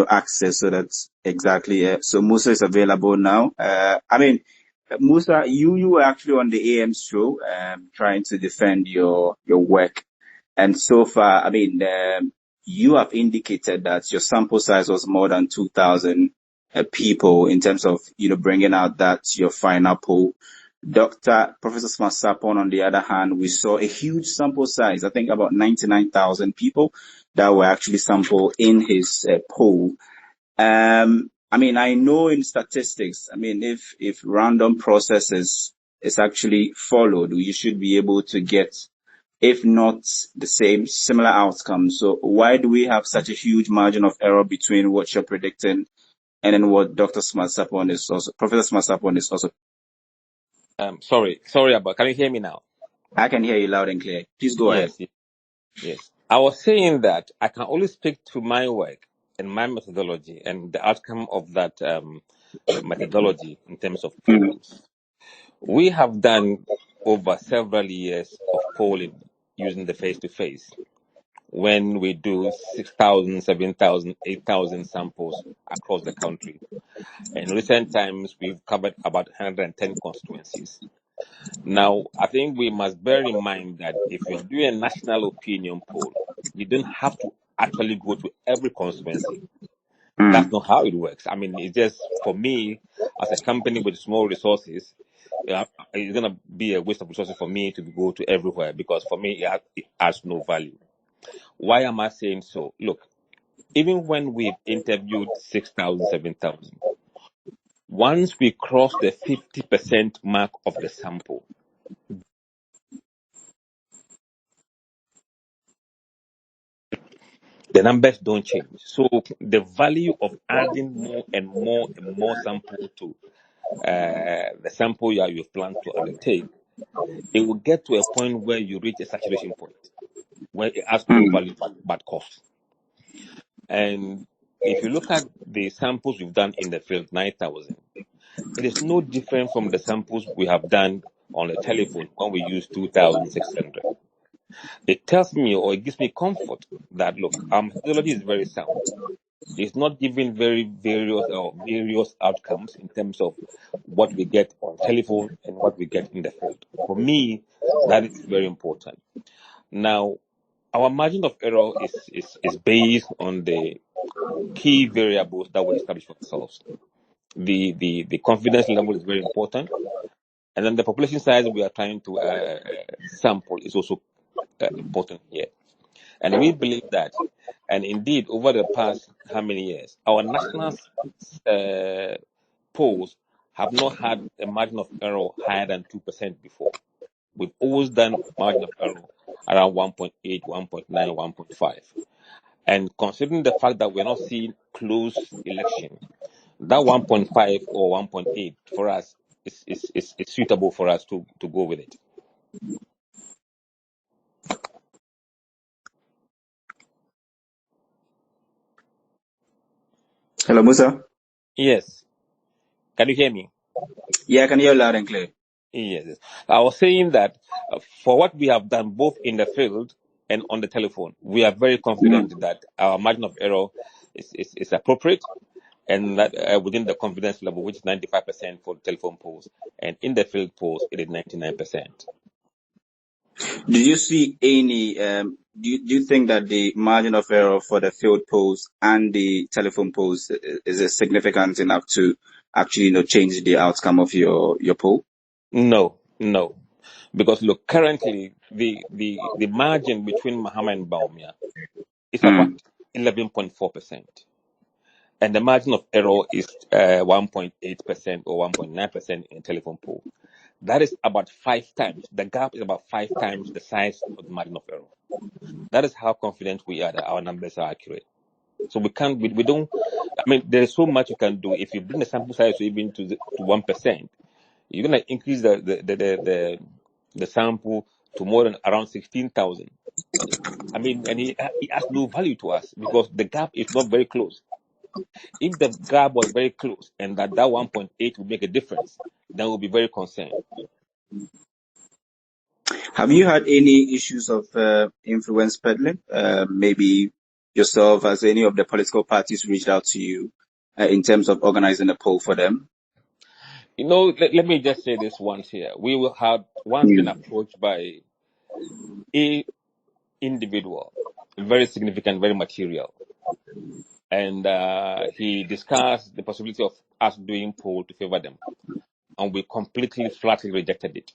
access so that exactly. So Musa is available now. I mean, Musa, you were actually on the AM show, trying to defend your work. And so far, I mean, you have indicated that your sample size was more than 2,000 people in terms of, bringing out that your final poll. Professor Sarpong, on the other hand, we saw a huge sample size, I think about 99,000 people that were actually sampled in his poll. I mean, I know in statistics, I mean, if random processes is actually followed, you should be able to get, if not the same, similar outcomes. So why do we have such a huge margin of error between what you're predicting and then what Professor Smart Sapon is also? Sorry about, can you hear me now? I can hear you loud and clear. Please go ahead. Yes. I was saying that I can only speak to my work and my methodology and the outcome of that methodology in terms of polls. We have done over several years of polling using the face-to-face when we do 6,000, 7,000, 8,000 samples across the country. In recent times, we've covered about 110 constituencies. Now, I think we must bear in mind that if you're doing a national opinion poll, you don't have to actually go to every constituency. That's not how it works. I mean, it's just, for me, as a company with small resources, it's going to be a waste of resources for me to go to everywhere, because for me, it has no value. Why am I saying so? Look, even when we've interviewed 6,000, 7,000, once we cross the 50% mark of the sample, the numbers don't change. So the value of adding more and more and more sample to the sample you've planned to undertake, it will get to a point where you reach a saturation point, where it has no value but cost. And if you look at the samples we've done in the field, 9,000, it is no different from the samples we have done on the telephone when we use 2,600. It tells me, or it gives me comfort that, look, our methodology is very sound. It's not giving various outcomes in terms of what we get on telephone and what we get in the field. For me, that is very important. Now, our margin of error is based on the key variables that we establish for ourselves. The confidence level is very important, and then the population size we are trying to sample is also important here. And we believe that, and indeed, over the past how many years, our national polls have not had a margin of error higher than 2% before. We've always done margin of error around 1.8, 1.9, 1.5. And considering the fact that we're not seeing close election, that 1.5 or 1.8 for us is suitable for us to go with it. Hello, Musa? Yes. Can you hear me? Yeah, I can hear you loud and clear. Yes. I was saying that for what we have done both in the field and on the telephone, we are very confident that our margin of error is appropriate, and that within the confidence level, which is 95% for telephone polls, and in the field polls, it is 99%. Do you see any, do you think that the margin of error for the field polls and the telephone polls is significant enough to actually, change the outcome of your poll? No. Because look, currently the margin between Mahama and Baumia is about 11.4%. And the margin of error is 1.8% or 1.9% in telephone poll. That is about 5 times. The gap is about 5 times the size of the margin of error. That is how confident we are that our numbers are accurate. So we don't, I mean, there is so much you can do. If you bring the sample size even to 1%, you're going to increase the sample to more than around 16,000. I mean, and it has no value to us because the gap is not very close. If the gap was very close and that 1.8 would make a difference, then we'll be very concerned. Have you had any issues of influence peddling? Maybe yourself, has any of the political parties reached out to you in terms of organizing a poll for them? Let me just say this once here. We will have once been approached by a individual, very significant, very material, and he discussed the possibility of us doing poll to favor them, and we completely flatly rejected it,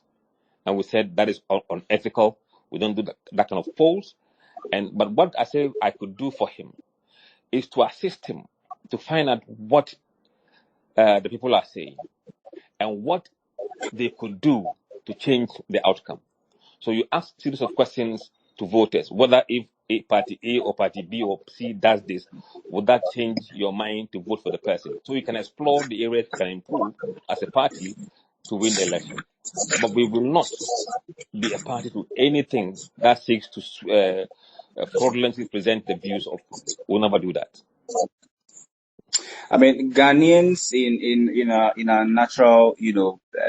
and we said that is unethical. We don't do that kind of polls. But what I said I could do for him is to assist him to find out what the people are saying and what they could do to change the outcome. So you ask a series of questions to voters, whether if party A or party B or C does this, would that change your mind to vote for the person? So you can explore the areas you can improve as a party to win the election. But we will not be a party to anything that seeks to fraudulently present the views of people. We'll never do that. I mean, Ghanaians in a natural,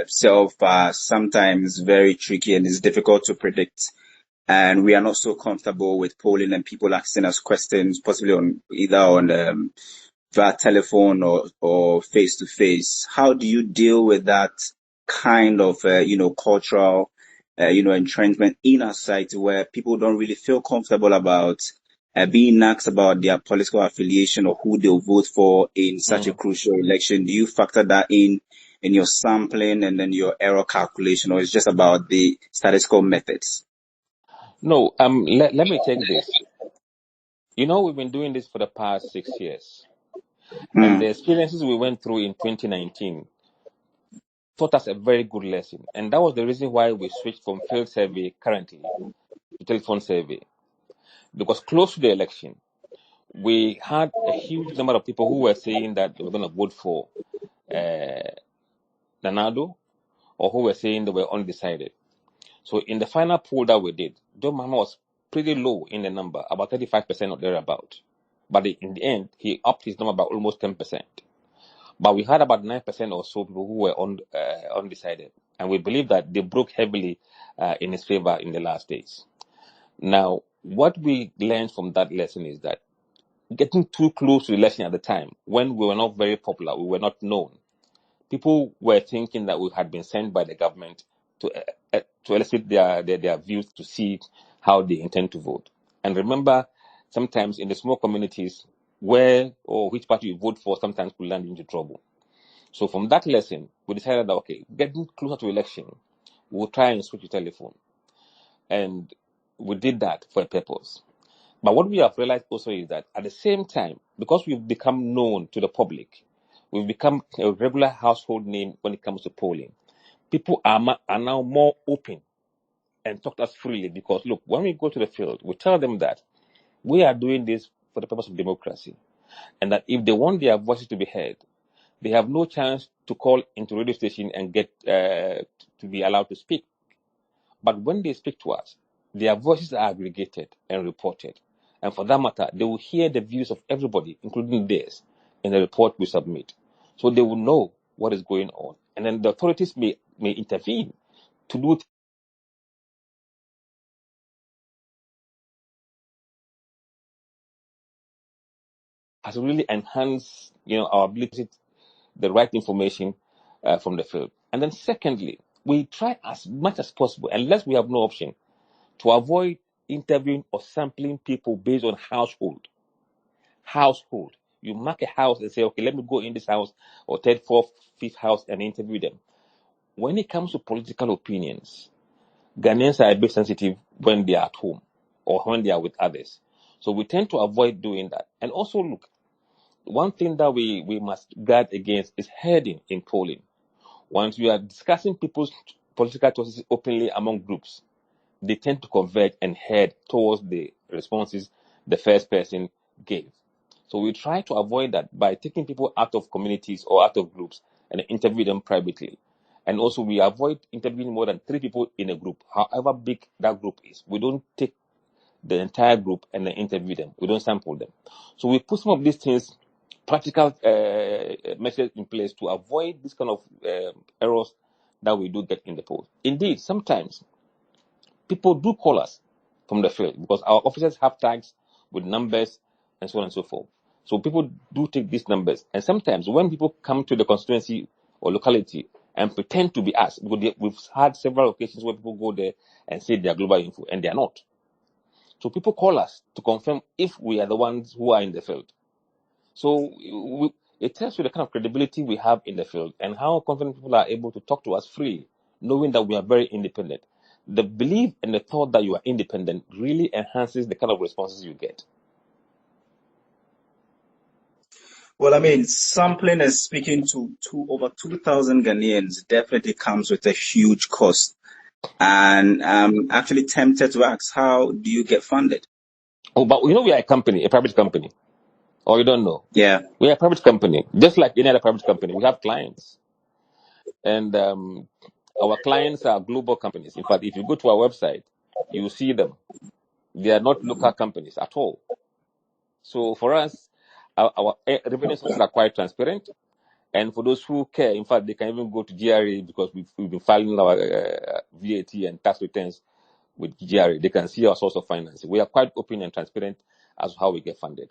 self are sometimes very tricky and it's difficult to predict. And we are not so comfortable with polling and people asking us questions, possibly on via telephone or face to face. How do you deal with that kind of, cultural, entrenchment in a society where people don't really feel comfortable about being asked about their political affiliation or who they'll vote for in such a crucial election? Do you factor that in your sampling and then your error calculation, or it's just about the statistical methods? No, let me take this. We've been doing this for the past 6 years. And the experiences we went through in 2019 taught us a very good lesson. And that was the reason why we switched from field survey currently to telephone survey. Because close to the election, we had a huge number of people who were saying that they were going to vote for Nanado, or who were saying they were undecided. So in the final poll that we did, John Mahama was pretty low in the number, about 35% or thereabout. But in the end, he upped his number by almost 10%. But we had about 9% or so people who were undecided. And we believe that they broke heavily in his favor in the last days. Now, what we learned from that lesson is that getting too close to the election at the time, when we were not very popular, we were not known, people were thinking that we had been sent by the government to elicit their views to see how they intend to vote. And remember, sometimes in the small communities, where or which party you vote for sometimes could land into trouble. So from that lesson, we decided that, okay, getting closer to election, we'll try and switch to telephone. And we did that for a purpose. But what we have realized also is that at the same time, because we've become known to the public, we've become a regular household name when it comes to polling, people are now more open and talk to us freely because, look, when we go to the field, we tell them that we are doing this for the purpose of democracy, and that if they want their voices to be heard, they have no chance to call into radio station and get to be allowed to speak. But when they speak to us, their voices are aggregated and reported. And for that matter, they will hear the views of everybody, including theirs, in the report we submit. So they will know what is going on. And then the authorities may intervene to do has really enhanced, our ability to the right information from the field. And then secondly, we try as much as possible, unless we have no option, to avoid interviewing or sampling people based on household. You mark a house and say, okay, let me go in this house or third, fourth, fifth house and interview them. When it comes to political opinions, Ghanaians are a bit sensitive when they are at home or when they are with others. So we tend to avoid doing that. And also, look, one thing that we must guard against is herding in polling. Once we are discussing people's political choices openly among groups, they tend to converge and head towards the responses the first person gave. So we try to avoid that by taking people out of communities or out of groups and interview them privately. And also we avoid interviewing more than 3 people in a group, however big that group is. We don't take the entire group and then interview them. We don't sample them. So we put some of these things, practical measures in place to avoid this kind of errors that we do get in the polls. Indeed, sometimes people do call us from the field because our officers have tags with numbers and so on and so forth. So people do take these numbers. And sometimes when people come to the constituency or locality and pretend to be us, because we've had several occasions where people go there and say they are global info, and they are not. So people call us to confirm if we are the ones who are in the field. So it tells you the kind of credibility we have in the field and how confident people are able to talk to us freely, knowing that we are very independent. The belief and the thought that you are independent really enhances the kind of responses you get. Well, I mean, sampling and speaking to over 2,000 Ghanaians definitely comes with a huge cost. And I'm actually tempted to ask, how do you get funded? Oh, but we are a company, a private company. Or you don't know? Yeah. We are a private company, just like any other private company. We have clients, and our clients are global companies. In fact, if you go to our website, you see them. They are not local companies at all. So for us, our revenue sources are quite transparent. And for those who care, in fact, they can even go to GRA because we've been filing our VAT and tax returns with GRA. They can see our source of financing. We are quite open and transparent as to how we get funded.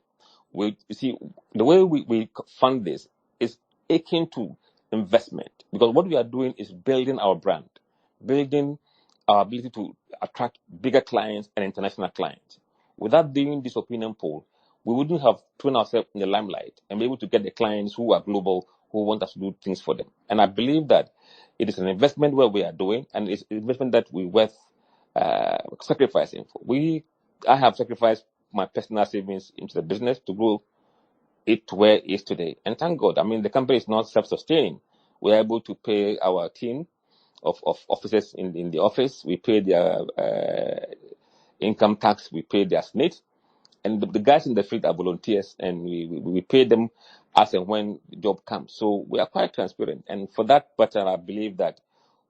You see, the way we fund this is akin to investment, because what we are doing is building our brand, building our ability to attract bigger clients and international clients. Without doing this opinion poll, we wouldn't have thrown ourselves in the limelight and be able to get the clients who are global, who want us to do things for them. And I believe that it is an investment where we are doing, and it's an investment that we're worth sacrificing for. I have sacrificed my personal savings into the business to grow it to where it is today. And thank God, I mean, the company is not self-sustaining. We're able to pay our team of officers in the office. We pay their income tax. We pay their SNIT. And the guys in the field are volunteers, and we pay them as and when the job comes. So we are quite transparent. And for that matter, I believe that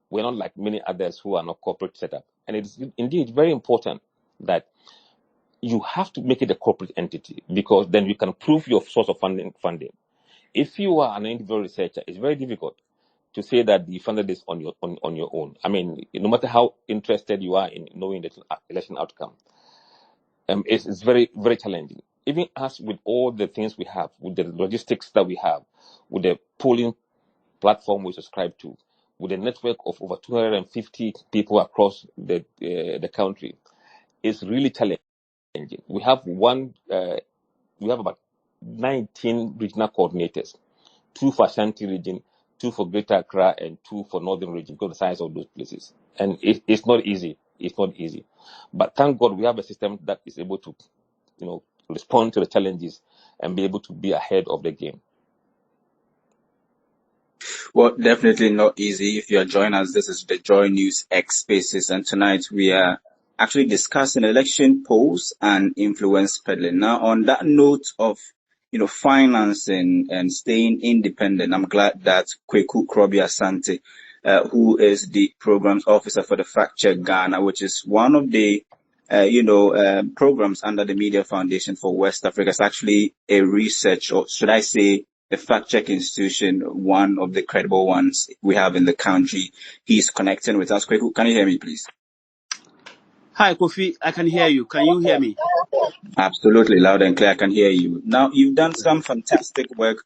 we're not like many others who are not corporate setup. And it is indeed very important that you have to make it a corporate entity, because then you can prove your source of funding. If you are an individual researcher, it's very difficult to say that you funded this on your own. I mean, no matter how interested you are in knowing the election outcome, it's very, very challenging. Even as with all the things we have, with the logistics that we have, with the polling platform we subscribe to, with a network of over 250 people across the country, it's really challenging. We have about 19 regional coordinators, 2 for Ashanti region, 2 for Greater Accra, and 2 for Northern region, because of the size of those places. And it's not easy. It's not easy. But thank God we have a system that is able to, respond to the challenges and be able to be ahead of the game. Well, definitely not easy. If you are joining us, this is the Joy News X Spaces, and tonight we are actually discussing election polls and influence peddling. Now, on that note of financing and staying independent, I'm glad that Kweku Krobi Asante, who is the programs officer for the Fact Check Ghana, which is one of the programs under the Media Foundation for West Africa, is actually a research, or should I say, the fact check institution, one of the credible ones we have in the country. He's connecting with us. Kweku, can you hear me, please? Hi, Kofi. I can hear you. Can you hear me? Absolutely, loud and clear. I can hear you. Now, you've done some fantastic work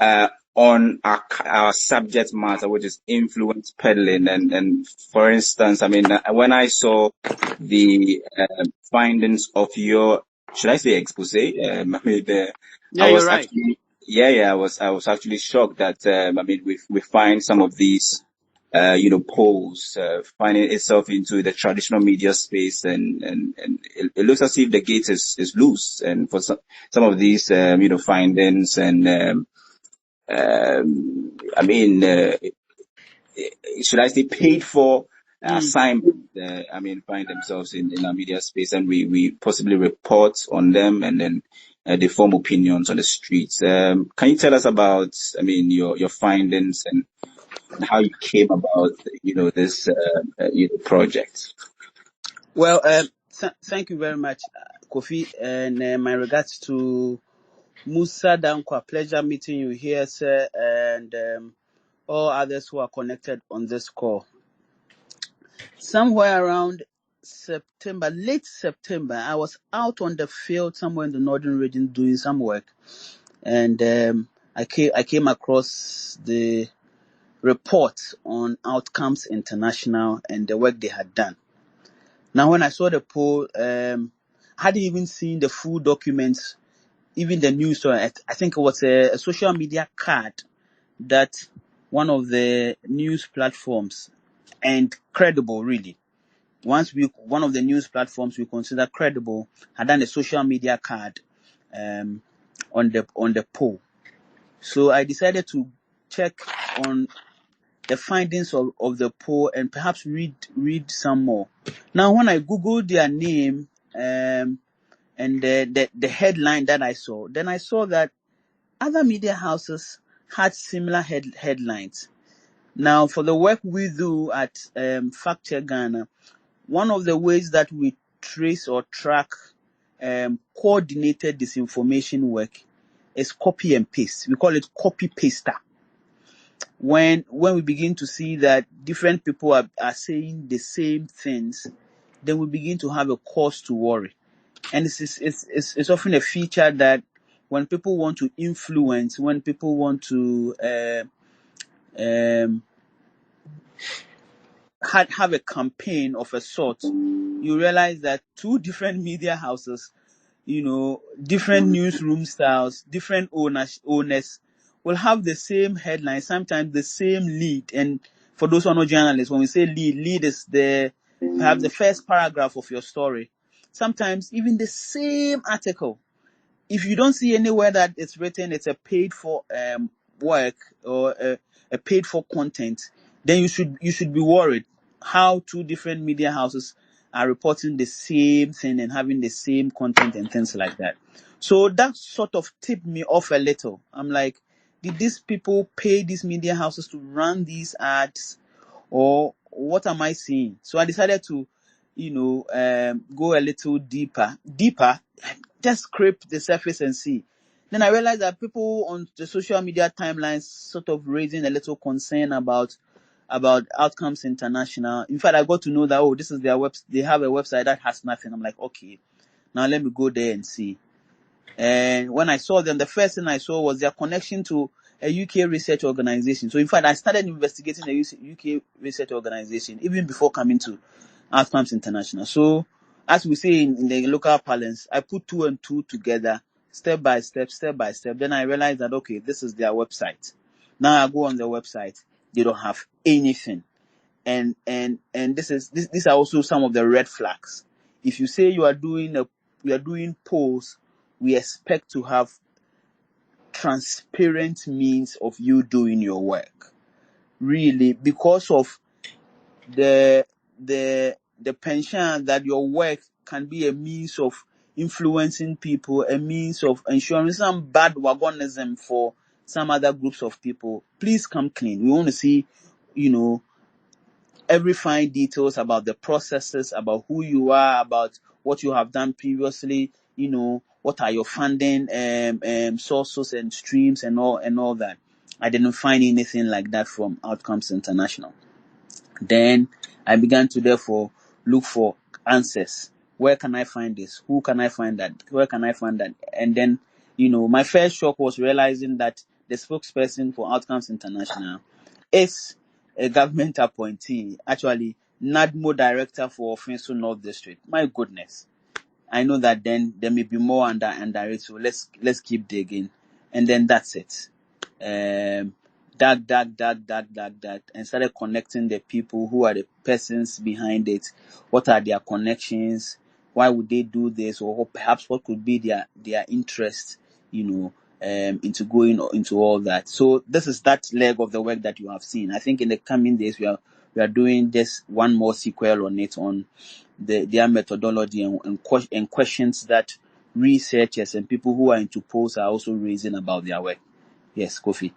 on our subject matter, which is influence peddling. And for instance, I mean, when I saw the findings of your, should I say expose? Yeah, I was you're right. actually, I was actually shocked that we find some of these polls finding itself into the traditional media space, and it looks as if the gate is loose, and for some of these findings and should I say paid for assignment, find themselves in our media space, and we possibly report on them, and then they form opinions on the streets. Can you tell us about, your findings and how you came about, this project? Well, thank you very much, Kofi, and my regards to Musa Dankwa. Pleasure meeting you here, sir, and all others who are connected on this call. Somewhere around September, late September, I was out on the field somewhere in the northern region doing some work, and I came across the report on Outcomes International and the work they had done. Now, when I saw the poll, I hadn't even seen the full documents, even the news story. I think it was a social media card that one of the news platforms, and credible really, one of the news platforms we consider credible, had done a social media card on the poll. So I decided to check on the findings of the poll and perhaps read some more. Now, when I googled their name and the headline that I saw, then I saw that other media houses had similar headlines. Now, for the work we do at Fact Check Ghana, one of the ways that we trace or track coordinated disinformation work is copy and paste. We call it copy paster. When we begin to see that different people are saying the same things, then we begin to have a cause to worry. And it's often a feature that when people want to influence, when people want to have a campaign of a sort, you realize that two different media houses, different newsroom styles, different owners will have the same headline, sometimes the same lead. And for those who are not journalists, when we say lead is perhaps the first paragraph of your story. Sometimes even the same article. If you don't see anywhere that it's written it's a paid for work or a paid for content, then you should be worried how two different media houses are reporting the same thing and having the same content and things like that. So that sort of tipped me off a little. I'm like, did these people pay these media houses to run these ads, or what am I seeing? So I decided to, go a little deeper, just scrape the surface and see. Then I realized that people on the social media timelines sort of raising a little concern about Outcomes International. In fact, I got to know that, this is their website. They have a website that has nothing. I'm like, okay, now let me go there and see. And when I saw them, the first thing I saw was their connection to a UK research organization. So in fact, I started investigating the UK research organization even before coming to Outcomes International. So as we say in the local parlance, I put two and two together, step by step. Then I realized that, okay, this is their website. Now I go on their website, they don't have anything. And these are also some of the red flags. If you say you are doing polls, we expect to have transparent means of you doing your work. Really, because of the penchant that your work can be a means of influencing people, a means of ensuring some bad wagonism for some other groups of people. Please come clean. We want to see, every fine details about the processes, about who you are, about what you have done previously, what are your funding sources and streams and all that. I didn't find anything like that from Outcomes International. Then I began to therefore look for answers. Where can I find this? Who can I find that? Where can I find that? And then, my first shock was realizing that the spokesperson for Outcomes International is a government appointee, actually NADMO director for Offenso North District. My goodness. I know that then there may be more under it, so let's keep digging. And then that's it. Dug, and started connecting the people who are the persons behind it. What are their connections? Why would they do this? Or perhaps what could be their interest, into going into all that. So this is that leg of the work that you have seen. I think in the coming days we are doing just one more sequel on it, on their methodology and questions that researchers and people who are into polls are also raising about their work. Yes, Kofi.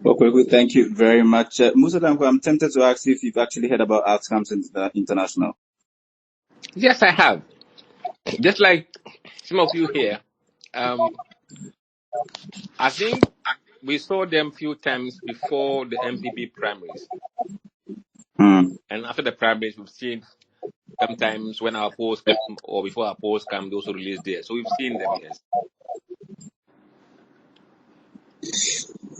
Okay, good. Thank you very much. Musa Dankwa, I'm tempted to ask you if you've actually heard about Outcomes International. Yes, I have. Just like some of you here, I think we saw them a few times before the MPP primaries. Hmm. And after the primaries, we've seen Sometimes when our polls come or before our polls come, they also release there. So we've seen them, yes.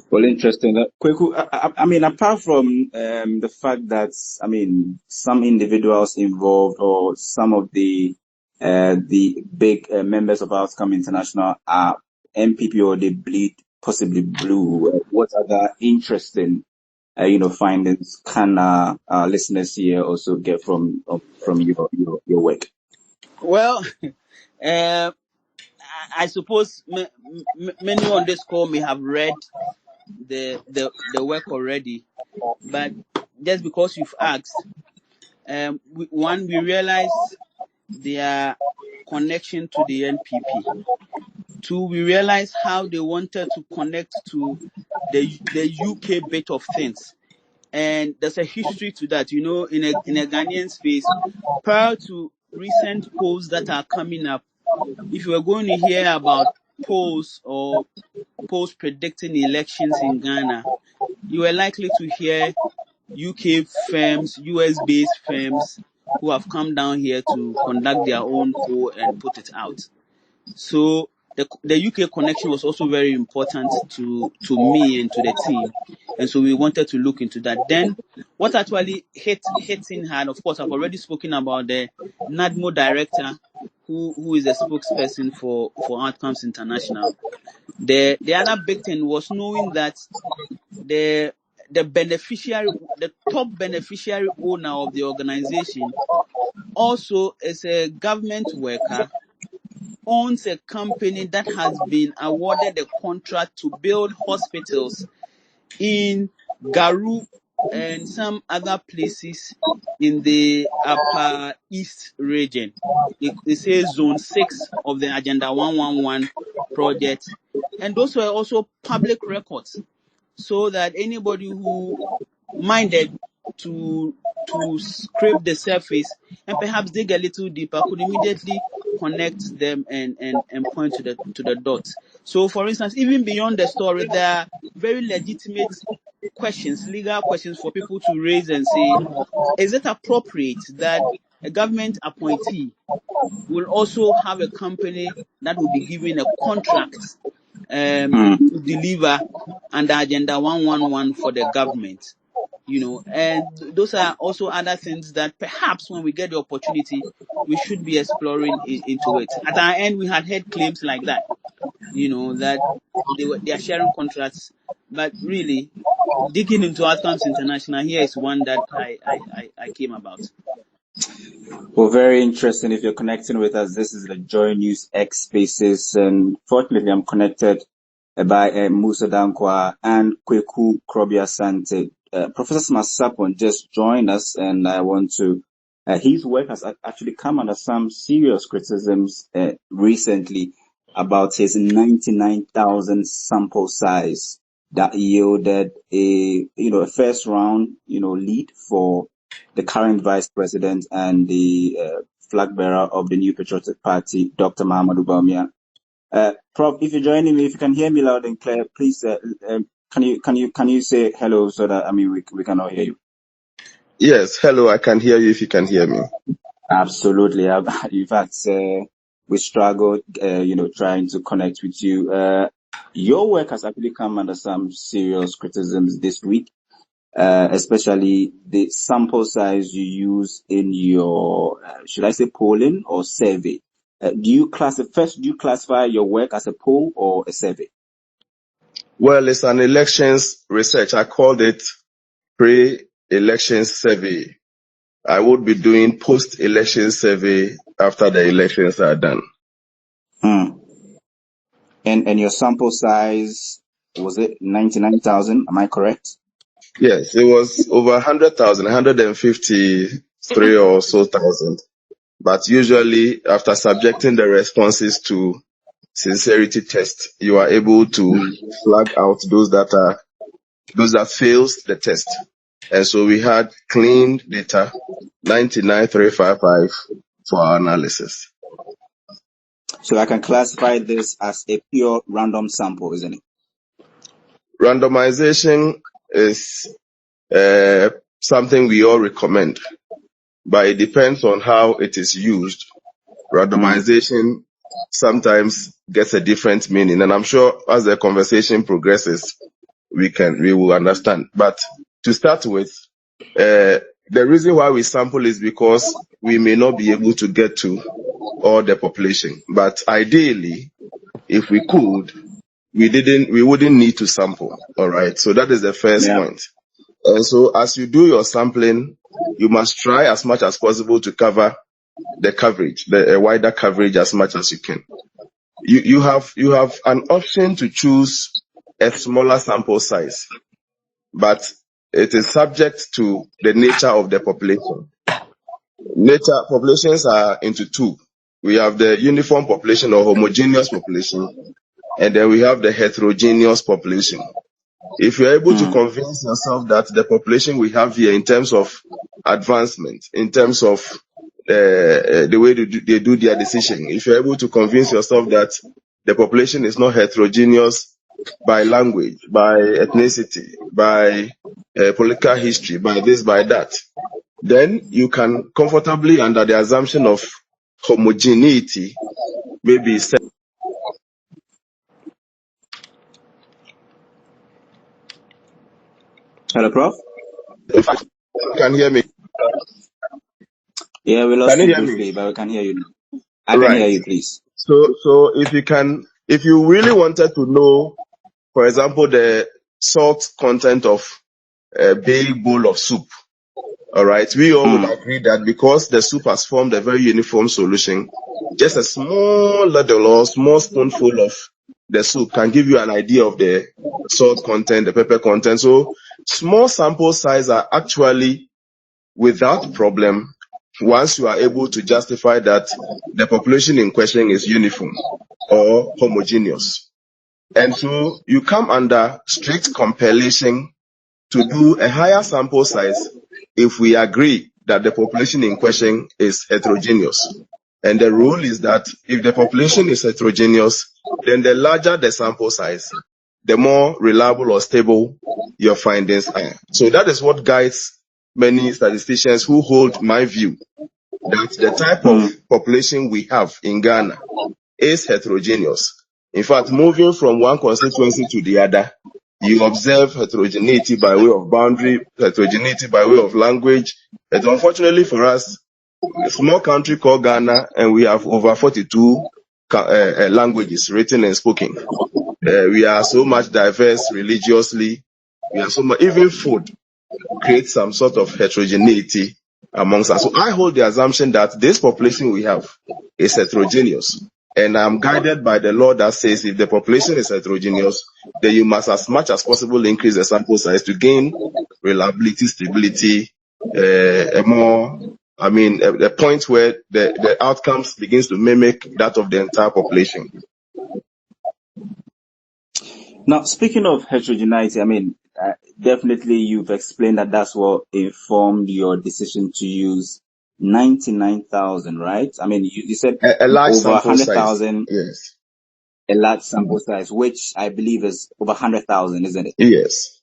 Well, interesting. Kweku, I mean, apart from the fact that, I mean, some individuals involved or some of the big members of Outcome International are MPP or they bleed possibly blue. What other interesting, findings can our listeners here also get from your work? Well, I suppose many on this call may have read the work already, but just because you've asked, we realized their connection to the NPP. Two, we realized how they wanted to connect to the UK bit of things, and there's a history to that. You know, in a Ghanaian space, prior to recent polls that are coming up, if you are going to hear about polls or polls predicting elections in Ghana, you are likely to hear UK firms, US based firms who have come down here to conduct their own poll and put it out. So the UK connection was also very important to me and to the team. And so we wanted to look into that. Then what actually hit in hard, of course, I've already spoken about the NADMO director who is a spokesperson for Outcomes International. The other big thing was knowing that the top beneficiary owner of the organization also is a government worker, owns a company that has been awarded a contract to build hospitals in Garu and some other places in the Upper East region. It says Zone 6 of the Agenda 111 project. And those were also public records, so that anybody who minded to scrape the surface and perhaps dig a little deeper could immediately connect them and point to the dots. So for instance, even beyond the story, there are very legitimate questions, legal questions for people to raise and say, is it appropriate that a government appointee will also have a company that will be given a contract to deliver under Agenda 111 for the government? You know, and those are also other things that perhaps when we get the opportunity, we should be exploring into it. At our end, we had heard claims like that, you know, that they are sharing contracts, but really digging into Outcomes International, here is one that I came about. Well, very interesting. If you're connecting with us, this is the Joy News X Spaces, and fortunately, I'm connected by Musa Dankwa and Kweku Krobia-Sante. Professor Sarpong just joined us, and I want to. His work has actually come under some serious criticisms recently about his 99,000 sample size that yielded a first round lead for the current vice president and the flag bearer of the New Patriotic Party, Dr. Mahama. Prof, if you're joining me, if you can hear me loud and clear, please can you say hello so that we can all hear you. Yes, hello. I can hear you if you can hear me. Absolutely. In fact, we struggled, trying to connect with you. Your work has actually come under some serious criticisms this week. Especially the sample size you use in your, should I say polling or survey? Do you classify your work as a poll or a survey? Well, it's an elections research. I called it pre-election survey. I would be doing post-election survey after the elections are done. And your sample size, was it 99,000? Am I correct? Yes, it was over 100,000, 153 or so thousand. But usually, after subjecting the responses to sincerity test, you are able to flag out those that fails the test. And so we had clean data, 99,355 for our analysis. So I can classify this as a pure random sample, isn't it? Randomization is something we all recommend. but it depends on how it is used. Randomization sometimes gets a different meaning, and I'm sure as the conversation progresses, we will understand. But to start with, the reason why we sample is because we may not be able to get to all the population. But ideally, if we could, we wouldn't need to sample. All right. So that is the first point. And so as you do your sampling, you must try as much as possible to cover the coverage, the wider coverage as much as you can. You have an option to choose a smaller sample size, but it is subject to the nature of the population. Populations are into two. We have the uniform population or homogeneous population, and then we have the heterogeneous population. If you're able to convince yourself that the population we have here in terms of advancement, in terms of the way they do their decision, if you're able to convince yourself that the population is not heterogeneous by language, by ethnicity, by political history, by this, by that, then you can comfortably, under the assumption of homogeneity, maybe say. Hello, Prof. If you can hear me. Yeah, we lost you briefly, but we can hear you now. I can hear you, please. So if you really wanted to know, for example, the salt content of a big bowl of soup, all right, we all would agree that because the soup has formed a very uniform solution, just a small ladle or small spoonful of the soup can give you an idea of the salt content, the pepper content. So small sample size are actually without problem once you are able to justify that the population in question is uniform or homogeneous. And so you come under strict compellation to do a higher sample size if we agree that the population in question is heterogeneous. And the rule is that if the population is heterogeneous, then the larger the sample size, the more reliable or stable your findings are. So that is what guides many statisticians who hold my view that the type of population we have in Ghana is heterogeneous. In fact, moving from one constituency to the other, you observe heterogeneity by way of boundary, heterogeneity by way of language. And unfortunately for us, a small country called Ghana, and we have over 42 languages written and spoken. We are so much diverse religiously. We are so much, even food creates some sort of heterogeneity amongst us. So I hold the assumption that this population we have is heterogeneous. And I'm guided by the law that says if the population is heterogeneous, then you must as much as possible increase the sample size to gain reliability, stability, a point where the outcomes begins to mimic that of the entire population. Now, speaking of heterogeneity, definitely you've explained that that's what informed your decision to use 99,000, right? You said a large over 100,000. Yes. A large sample size, which I believe is over 100,000, isn't it? Yes.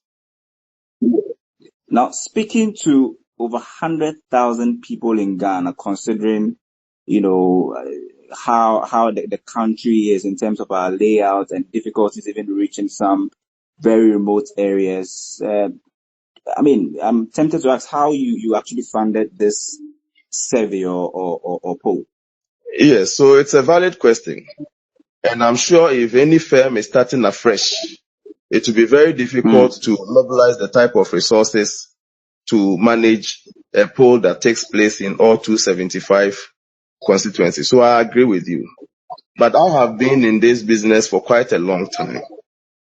Now, speaking to over 100,000 people in Ghana, considering, how the country is in terms of our layout and difficulties even reaching some very remote areas. I'm tempted to ask how you actually funded this survey or poll. Yes, so it's a valid question. And I'm sure if any firm is starting afresh, it will be very difficult to mobilize the type of resources to manage a poll that takes place in all 275 constituencies. So I agree with you. But I have been in this business for quite a long time.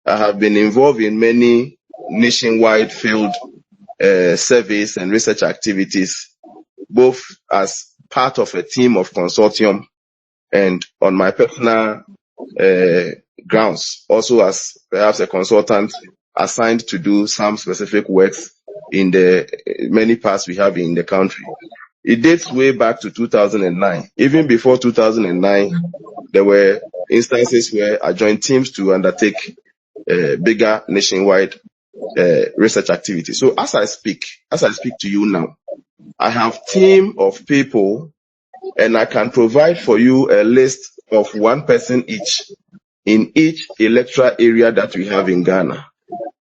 I have been involved in many nationwide field surveys and research activities, both as part of a team of consortium and on my personal grounds, also as perhaps a consultant assigned to do some specific works in the many parts we have in the country. It dates way back to 2009. Even before 2009, there were instances where I joined teams to undertake bigger nationwide research activities. So as I speak to you now, I have team of people, and I can provide for you a list of one person each in each electoral area that we have in Ghana.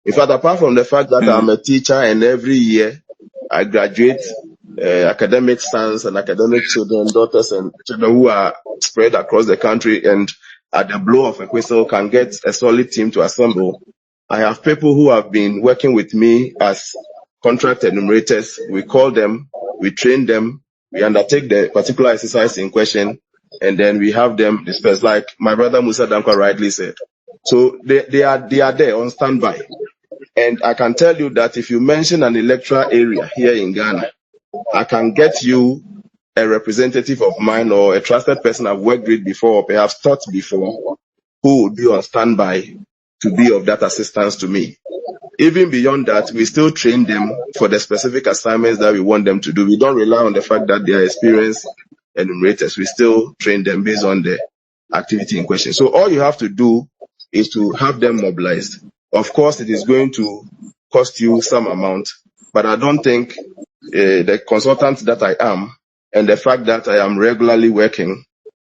In fact, apart from the fact that I'm a teacher and every year I graduate academic sons and academic children, daughters and children who are spread across the country, and at the blow of a whistle can get a solid team to assemble. I have people who have been working with me as contract enumerators. We call them, we train them, we undertake the particular exercise in question, and then we have them dispersed, like my brother Musa Dankwa rightly said. So they are there on standby. And I can tell you that if you mention an electoral area here in Ghana, I can get you a representative of mine or a trusted person I've worked with before or perhaps taught before who would be on standby to be of that assistance to me. Even beyond that, we still train them for the specific assignments that we want them to do. We don't rely on the fact that they are experienced enumerators. We still train them based on the activity in question. So all you have to do is to have them mobilized. Of course, it is going to cost you some amount, but I don't think the consultant that I am and the fact that I am regularly working,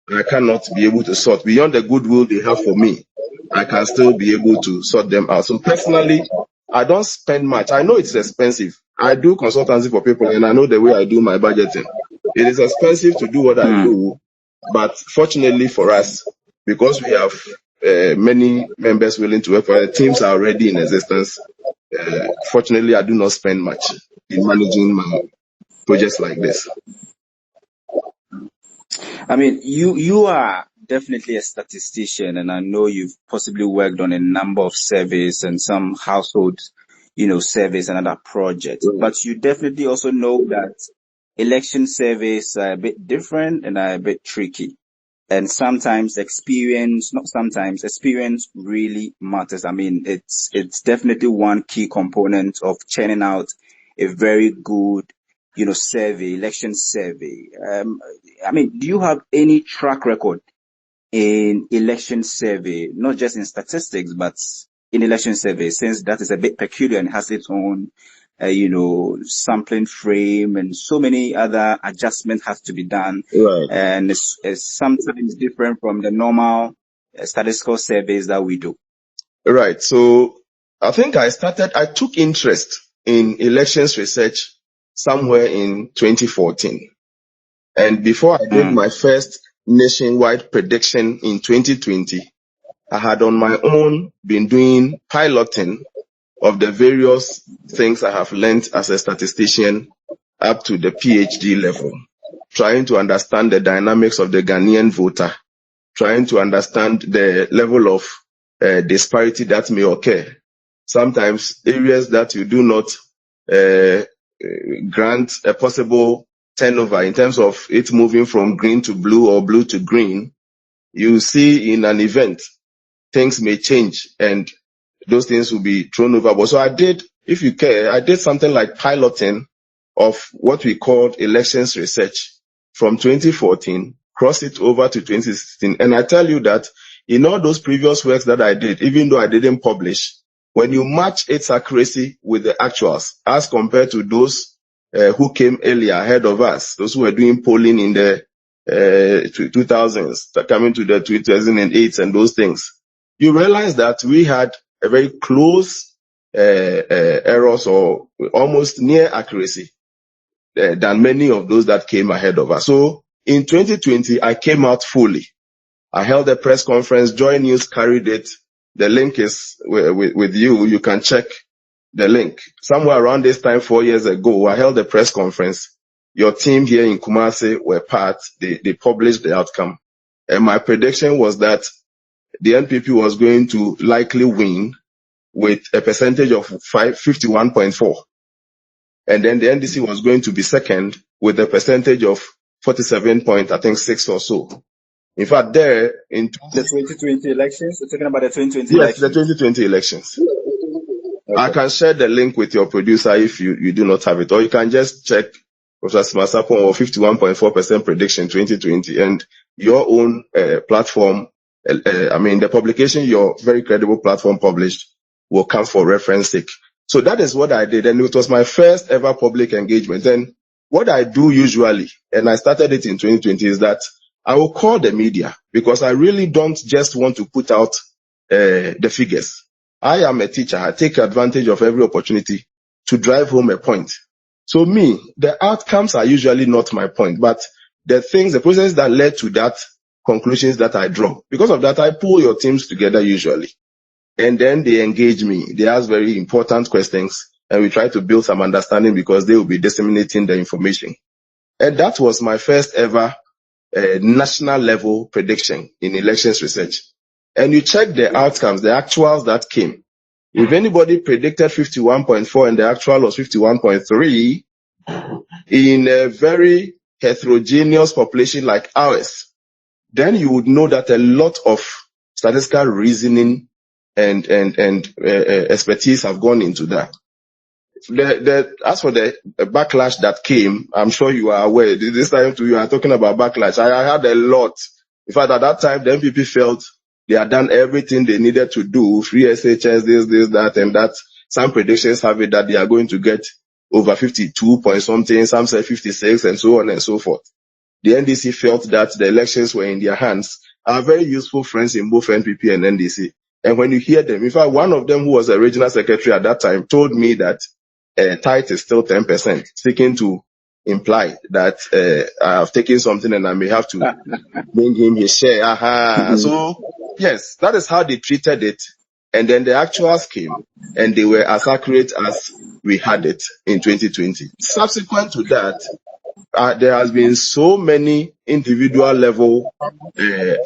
I cannot be able to sort. Beyond the goodwill they have for me, I can still be able to sort them out. So personally, I don't spend much. I know it's expensive. I do consultancy for people and I know the way I do my budgeting. It is expensive to do what I do, but fortunately for us, because we have many members willing to work for the teams are already in existence. Fortunately, I do not spend much in managing my projects like this. I mean, you are definitely a statistician, and I know you've possibly worked on a number of surveys and some household, surveys and other projects. But you definitely also know that election surveys are a bit different and are a bit tricky. And sometimes experience really matters. I mean, it's definitely one key component of churning out a very good, election survey. I mean, do you have any track record in election survey, not just in statistics, but in election survey, since that is a bit peculiar and has its own sampling frame and so many other adjustments has to be done. Right. And it's sometimes different from the normal statistical surveys that we do. Right. So I think I took interest in elections research somewhere in 2014. And before I did my first nationwide prediction in 2020, I had on my own been doing piloting of the various things I have learned as a statistician up to the PhD level, trying to understand the dynamics of the Ghanaian voter, trying to understand the level of disparity that may occur. Sometimes areas that you do not grant a possible turnover in terms of it moving from green to blue or blue to green, you see in an event, things may change and those things will be thrown overboard. So I did something like piloting of what we called elections research from 2014, cross it over to 2016. And I tell you that in all those previous works that I did, even though I didn't publish, when you match its accuracy with the actuals as compared to those who came earlier ahead of us, those who were doing polling in the 2000s, coming to the 2008 and those things, you realize that we had a very close errors or almost near accuracy than many of those that came ahead of us. So in 2020, I came out fully. I held a press conference. Joy News carried it. The link is with you. You can check the link. Somewhere around this time, 4 years ago, I held a press conference. Your team here in Kumasi were part. They published the outcome. And my prediction was that the NPP was going to likely win with a percentage of 51.4. And then the NDC was going to be second with a percentage of 47.6 or so. In fact, there in the 2020 elections, we're talking about the 2020 elections. Yes, the 2020 elections. Okay. I can share the link with your producer if you do not have it, or you can just check Professor Sarpong or 51.4% prediction 2020 and your own platform. The publication your very credible platform published will come for reference sake. So that is what I did, and it was my first ever public engagement. And what I do usually, and I started it in 2020, is that I will call the media because I really don't just want to put out the figures. I am a teacher. I take advantage of every opportunity to drive home a point. So the outcomes are usually not my point, but the process that led to that conclusions that I draw. Because of that, I pull your teams together usually. And then they engage me. They ask very important questions and we try to build some understanding because they will be disseminating the information. And that was my first ever national level prediction in elections research. And you check the outcomes, the actuals that came. If anybody predicted 51.4 and the actual was 51.3 in a very heterogeneous population like ours, then you would know that a lot of statistical reasoning and expertise have gone into that. As for the backlash that came, I'm sure you are aware. This time you are talking about backlash. I had a lot. In fact, at that time, the MPP felt they had done everything they needed to do. Free SHS, this, that, and that. Some predictions have it that they are going to get over 52 point something. Some say 56 and so on and so forth. The NDC felt that the elections were in their hands. Our very useful friends in both NPP and NDC. And when you hear them, in fact, one of them who was a regional secretary at that time told me that tithe is still 10%, seeking to imply that I have taken something and I may have to bring him his share. So, yes, that is how they treated it. And then the actuals came and they were as accurate as we had it in 2020. Subsequent to that, there has been so many individual level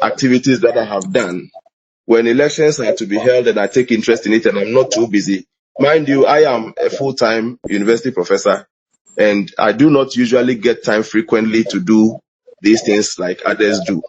activities that I have done. When elections are to be held and I take interest in it and I'm not too busy. Mind you, I am a full-time university professor and I do not usually get time frequently to do these things like others do.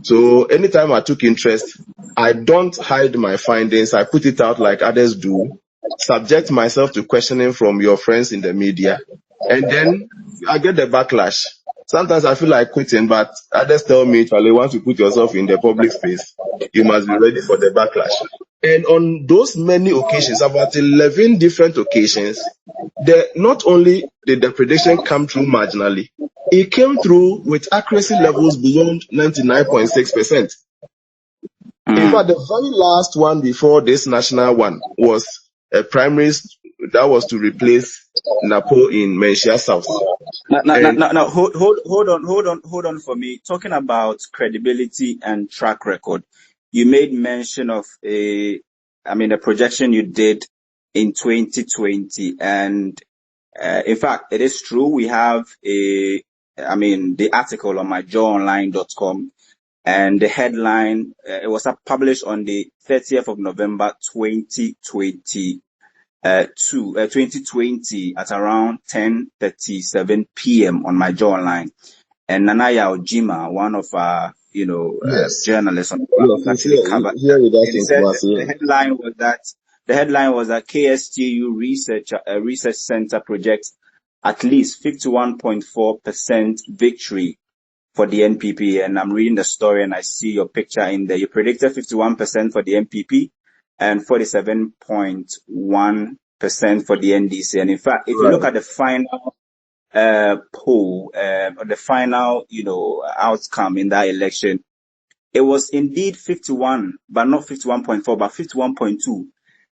So anytime I took interest, I don't hide my findings. I put it out like others do, subject myself to questioning from your friends in the media, and then I get the backlash. Sometimes I feel like quitting, but others tell me, Charlie, once you put yourself in the public space, you must be ready for the backlash. And on those many occasions, about 11 different occasions, not only did the prediction come through marginally, it came through with accuracy levels beyond 99.6%. In fact, the very last one before this national one was a primary that was to replace Napo in Menchia South. Now, hold on for me. Talking about credibility and track record, you made mention of a projection you did in 2020, and in fact, it is true. We have the article on myjawonline.com, and the headline, it was published on the 30th of November, 2020 at around 10:37 p.m. on my Jaw Online. And Nanaya Ojima, one of our, journalists on the actually covered that. The headline was that KSTU Research Center projects at least 51.4% victory for the NPP. And I'm reading the story and I see your picture in there. You predicted 51% for the NPP and 47.1% for the NDC. And in fact, if you look at the final poll, or the final, outcome in that election, it was indeed 51, but not 51.4, but 51.2.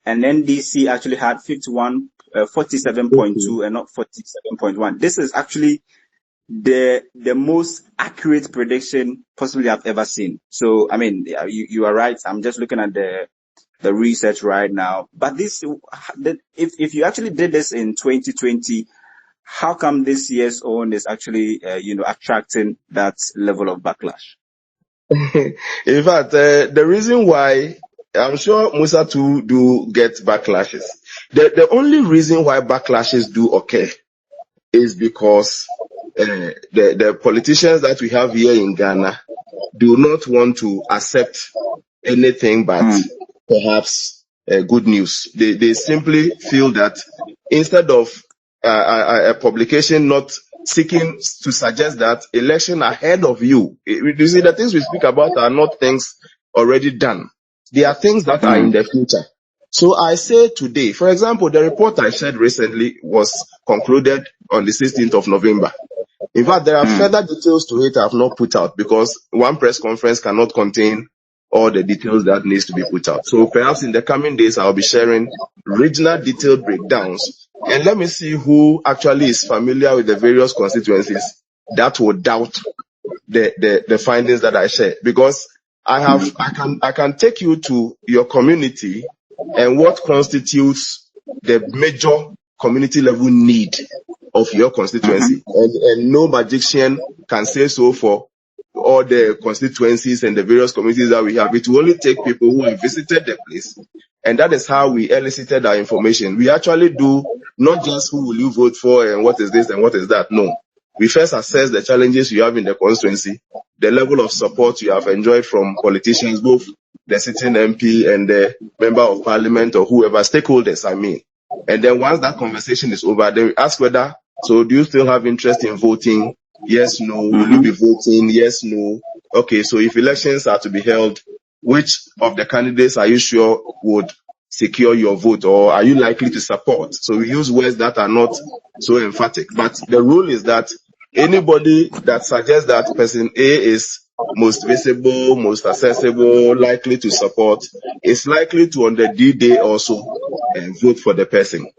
And NDC actually had 47.2 and not 47.1. This is actually the most accurate prediction possibly I've ever seen. So, you are right. I'm just looking at the research right now. But if you actually did this in 2020, how come this year's own is actually, attracting that level of backlash? In fact, the reason why, I'm sure Musa too do get backlashes. The only reason why backlashes do occur is because the politicians that we have here in Ghana do not want to accept anything but perhaps good news. They simply feel that instead of a publication not seeking to suggest that election ahead of you. You see, the things we speak about are not things already done. They are things that are in the future. So I say today, for example, the report I shared recently was concluded on the 16th of November. In fact, there are further details to it I have not put out because one press conference cannot contain all the details that needs to be put out. So perhaps in the coming days, I'll be sharing regional detailed breakdowns. And let me see who actually is familiar with the various constituencies that will doubt the findings that I share. Because I can take you to your community and what constitutes the major community level need of your constituency. And no magician can say so for all the constituencies and the various communities that we have. It will only take people who have visited the place. And that is how we elicited our information. We actually do not just who will you vote for and what is this and what is that. No. We first assess the challenges you have in the constituency, the level of support you have enjoyed from politicians, both the sitting MP and the member of parliament or whoever, stakeholders, I mean. And then once that conversation is over, then we ask whether, so do you still have interest in voting? Yes, no. Will you be voting? Yes, no. Okay, so if elections are to be held, which of the candidates are you sure would secure your vote, or are you likely to support? So we use words that are not so emphatic. But the rule is that anybody that suggests that person A is most visible, most accessible, likely to support, is likely to on the D-Day also vote for the person.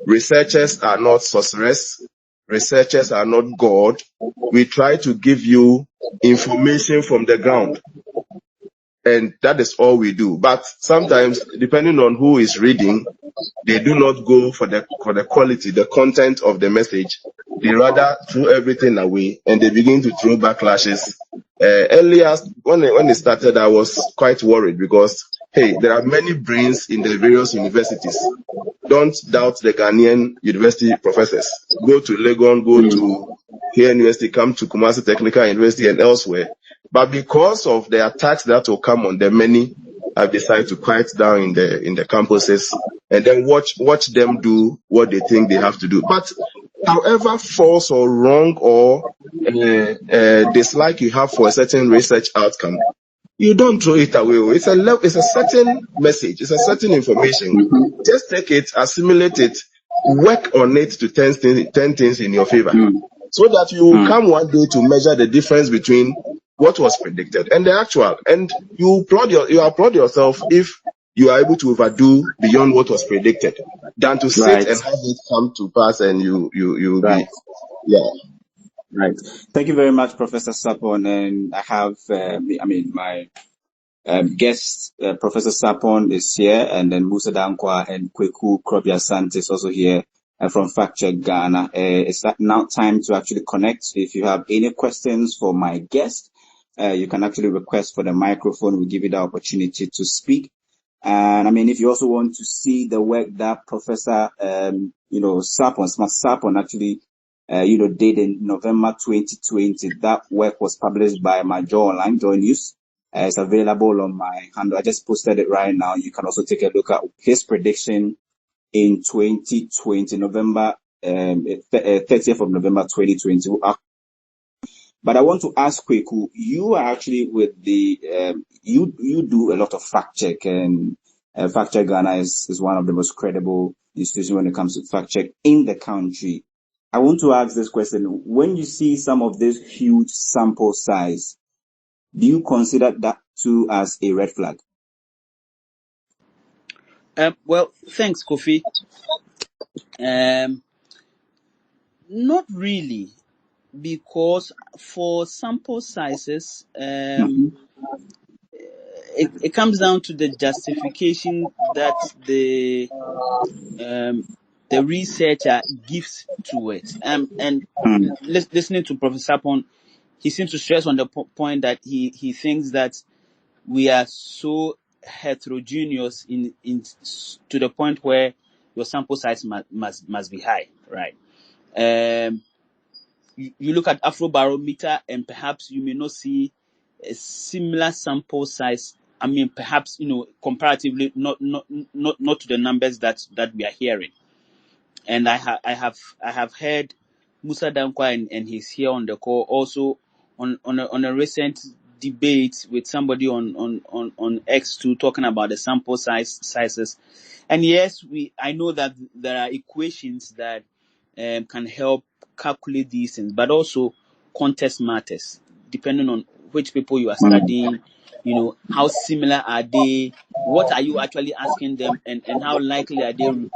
Researchers are not sorcerers. Researchers are not God. We try to give you information from the ground. And that is all we do. But sometimes, depending on who is reading, they do not go for the quality, the content of the message. They rather throw everything away and they begin to throw backlashes. Earlier, when it started, I was quite worried because, hey, there are many brains in the various universities. Don't doubt the Ghanaian university professors. Go to Legon, go to here University, come to Kumasi Technical University and elsewhere. But because of the attacks that will come on them, many have decided to quiet down in the campuses and then watch them do what they think they have to do. But however false or wrong or dislike you have for a certain research outcome, you don't throw it away. It's a certain message. It's a certain information. Just take it, assimilate it, work on it to 10 things in your favor, so that you will come one day to measure the difference between what was predicted and the actual. And you applaud yourself if you are able to overdo beyond what was predicted, than to sit and have it come to pass and you be, yeah. Right. Thank you very much, Professor Sarpong. And I have, my guest, Professor Sarpong is here, and then Musa Dankwa and Kweku Krobia-Sante is also here from Fact Check Ghana. It's now time to actually connect. If you have any questions for my guest, you can actually request for the microphone. We'll give you the opportunity to speak. And if you also want to see the work that Professor, Sarpong actually, did in November 2020, that work was published by Major Online Joy News. It's available on my handle. I just posted it right now. You can also take a look at his prediction in 2020, November, 30th of November 2020. But I want to ask Kweku, you are actually with the, you do a lot of fact check, and Fact Check Ghana is one of the most credible institutions when it comes to fact check in the country. I want to ask this question. When you see some of this huge sample size, do you consider that too as a red flag? Well, thanks, Kofi. Not really, because for sample sizes, it comes down to the justification that the researcher gives to it. And listening to Professor Sarpong, he seems to stress on the point that he thinks that we are so heterogeneous in to the point where your sample size must be high, right? You look at Afrobarometer and perhaps you may not see a similar sample size. Perhaps comparatively not to the numbers that we are hearing. And I have heard Musa Dankwa and he's here on the call also on a recent debate with somebody on X2 talking about the sample sizes, And yes, I know that there are equations that can help calculate these things, but also context matters depending on which people you are studying. You know, how similar are they? What are you actually asking them, and how likely are they to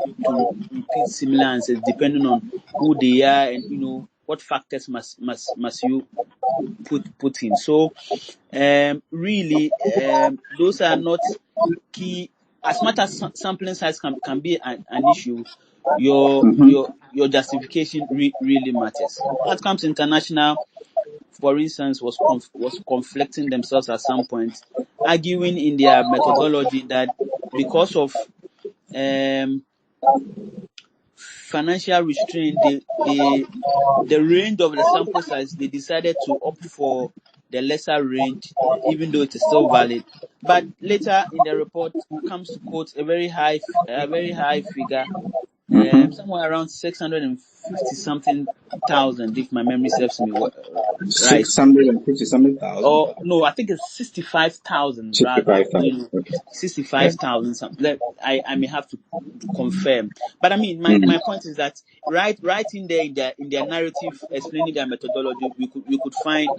repeat similar answers depending on who they are, and you know what factors must you put in. So really those are not key. As much as sampling size can be an issue, your Mm-hmm. justification really matters. Outcomes International, for instance, was conflicting themselves at some point, arguing in their methodology that because of financial restraint, the range of the sample size, they decided to opt for the lesser range, even though it is still valid. But later in the report comes to quote a very high figure, Mm-hmm. somewhere around 650 something thousand, if my memory serves me right. 650 something thousand. Or no, I think it's 65,000 rather. You 65,000. know, Okay. Yeah. 65,000 something. I may have to confirm. But I mean, my Mm-hmm. point is that right in there in their narrative explaining their methodology, we could find,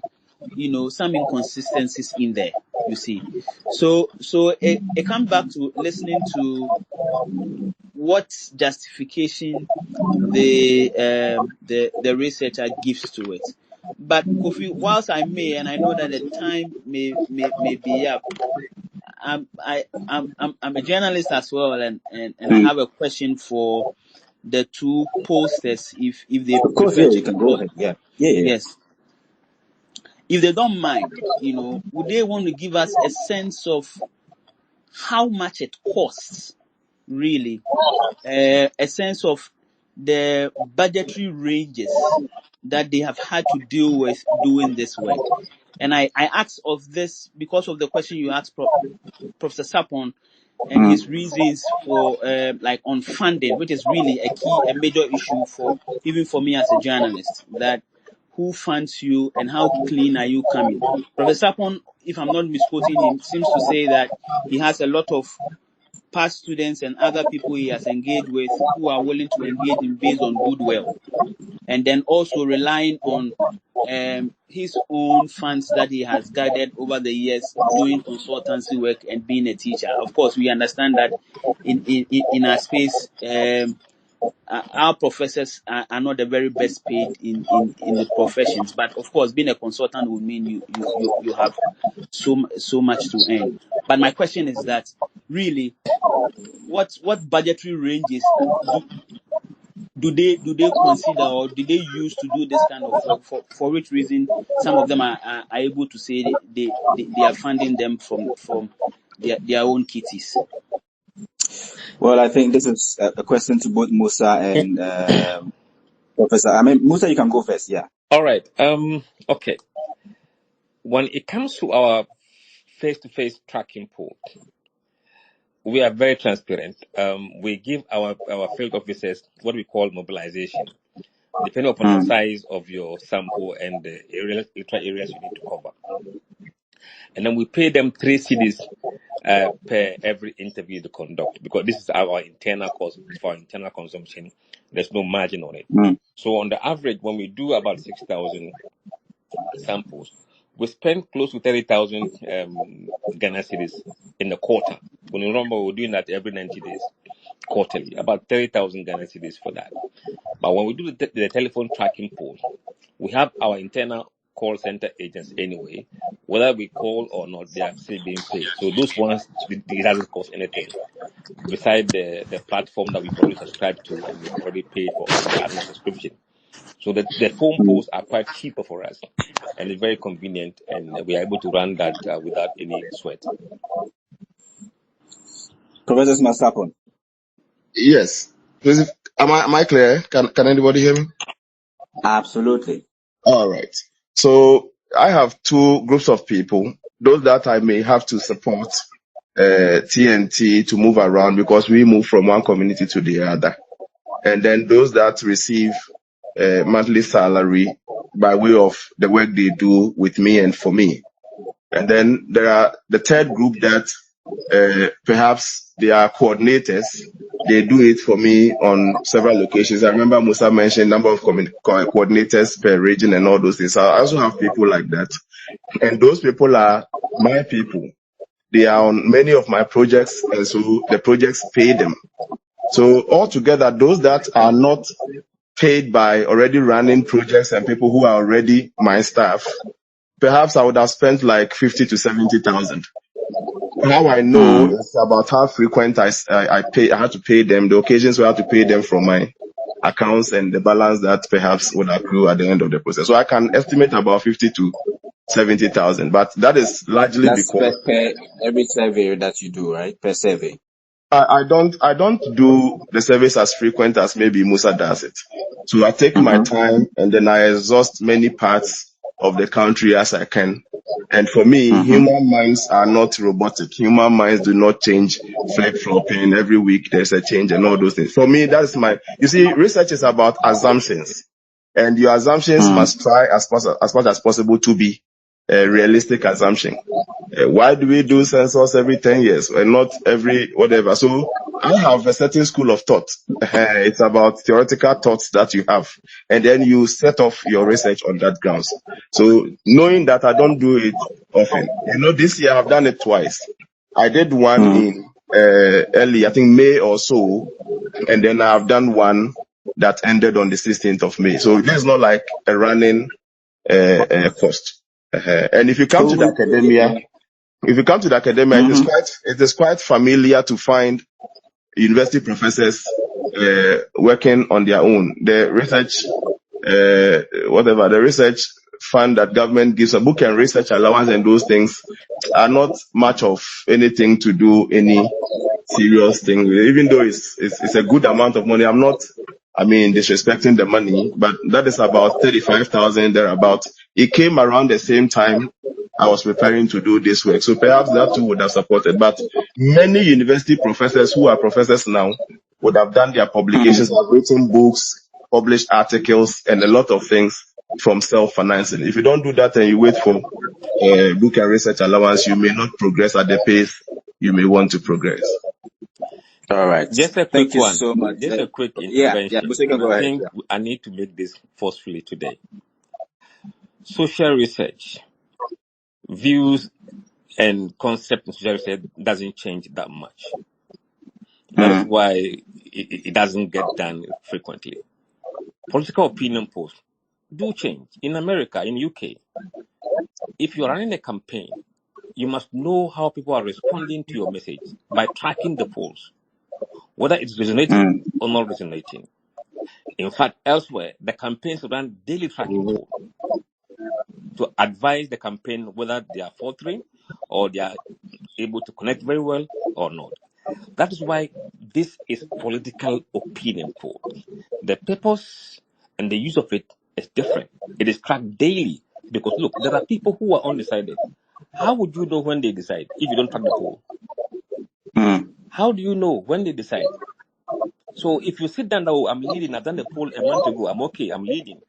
you know, some inconsistencies in there. You see, so it comes back to listening to what justification the researcher gives to it. But Kofi, whilst I may, and I know that the time may be up, I'm a journalist as well, and I have a question for the two posters if they Of course, prefer yeah, to you can go talk. ahead. Yeah. Yeah, yeah. Yes, if they don't mind, you know, would they want to give us a sense of how much it costs, really, a sense of the budgetary ranges that they have had to deal with doing this work. And I asked of this because of the question you asked Professor Sarpong and his reasons for like on funding, which is really a major issue for even for me as a journalist, that who funds you and how clean are you coming. Professor Sarpong, if I'm not misquoting him, seems to say that he has a lot of past students and other people he has engaged with who are willing to engage him based on goodwill, and then also relying on his own funds that he has gathered over the years doing consultancy work and being a teacher. Of course, we understand that in our space, our professors are not the very best paid in the professions, but of course, being a consultant would mean you have so much to earn. But my question is that really, what budgetary ranges do they consider or do they use to do this kind of work? For which reason some of them are able to say they are funding them from their own kitties? Well, I think this is a question to both Musa and Professor. I mean, Musa, you can go first. Yeah. All right. Okay. When it comes to our face-to-face tracking pool, we are very transparent. We give our field officers what we call mobilization, depending upon the size of your sample and the areas you need to cover. And then we pay them 3 cedis per every interview to conduct, because this is our internal cost for our internal consumption. There's no margin on it. So on the average, when we do about 6,000 samples, we spend close to 30,000 Ghana cedis in the quarter. When you remember, we're doing that every 90 days, quarterly, about 30,000 Ghana cedis for that. But when we do the telephone tracking pool, we have our internal call center agents anyway. Whether we call or not, they are still being paid. So those ones, it doesn't cost anything beside the platform that we probably subscribe to and we've already paid for the annual subscription. So the phone polls are quite cheaper for us, and it's very convenient, and we are able to run that without any sweat. Professor Masapon. Yes. Please, am I clear? Can anybody hear me? Absolutely. All right. So I have two groups of people. Those that I may have to support TNT to move around because we move from one community to the other. And then those that receive monthly salary by way of the work they do with me and for me. And then there are the third group that perhaps they are coordinators. They do it for me on several locations. I remember Musa mentioned number of coordinators per region and all those things. I also have people like that. And those people are my people. They are on many of my projects, and so the projects pay them. So altogether, those that are not paid by already running projects and people who are already my staff, perhaps I would have spent like 50 to 70,000. How I know is about how frequent I have to pay them, the occasions where I have to pay them from my accounts, and the balance that perhaps would accrue at the end of the process. So I can estimate about 50 to 70,000, but that is largely That's because per every survey that you do, right? Per survey. I don't do the service as frequent as maybe Musa does it. So I take my time and then I exhaust many parts of the country as I can. And for me, human minds are not robotic. Human minds do not change, flip-flopping every week. There's a change and all those things. For me, that's you see, research is about assumptions, and your assumptions must try as much as possible to be a realistic assumption. Why do we do census every 10 years and not every whatever? So I have a certain school of thought. It's about theoretical thoughts that you have, and then you set off your research on that grounds. So knowing that I don't do it often, this year I've done it twice. I did one in early, I think May or so, and then I've done one that ended on the 16th of May. So this is not like a running cost. And if you come to the academia, it is quite familiar to find university professors working on their own. The research, the research fund that government gives, a book and research allowance and those things are not much of anything to do any serious thing. Even though it's a good amount of money, I'm not, disrespecting the money, but that is about 35,000 thereabout. It came around the same time I was preparing to do this work. So perhaps that too would have supported. But many university professors who are professors now would have done their publications, have written books, published articles, and a lot of things from self-financing. If you don't do that and you wait for book and research allowance, you may not progress at the pace you may want to progress. All right. Just a quick Thank you one. so much. Just a quick intervention. Go I ahead. think I need to make this forcefully today. Social research, views and concept in social research doesn't change that much. That is why it doesn't get done frequently. Political opinion polls do change. In America, in UK, if you're running a campaign, you must know how people are responding to your message by tracking the polls, whether it's resonating or not resonating. In fact, elsewhere, the campaigns run daily tracking polls to advise the campaign whether they are faltering or they are able to connect very well or not. That is why this is political opinion poll. The purpose and the use of it is different. It is tracked daily because, look, there are people who are undecided. How would you know when they decide if you don't track the poll? How do you know when they decide? So if you sit down, oh, I'm leading, I've done the poll a month ago, I'm okay, I'm leading.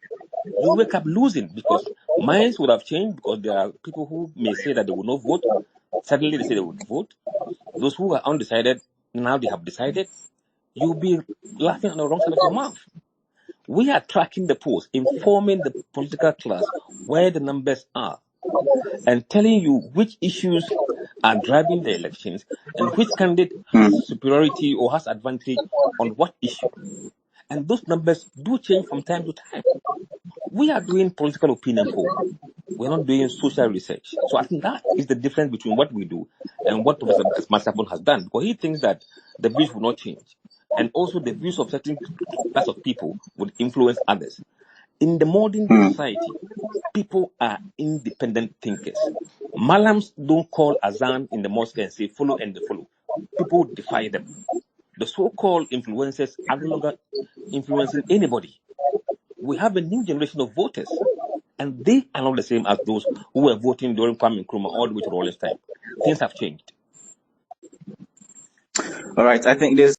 You wake up losing because minds would have changed because there are people who may say that they will not vote. Suddenly they say they would vote. Those who are undecided, now they have decided. You'll be laughing on the wrong side of your mouth. We are tracking the polls, informing the political class where the numbers are, and telling you which issues are driving the elections and which candidate has superiority or has advantage on what issue. And those numbers do change from time to time. We are doing political opinion poll. We're not doing social research. So I think that is the difference between what we do and what Professor Sarpong has done. Because he thinks that the views will not change. And also the views of certain class of people would influence others. In the modern society, people are independent thinkers. Malams don't call Azan in the mosque and say follow and they follow. People defy them. The so-called influencers are no longer influencing anybody. We have a new generation of voters, and they are not the same as those who were voting during Kwame Nkrumah all the way to Rawlings time. Things have changed. All right. I think this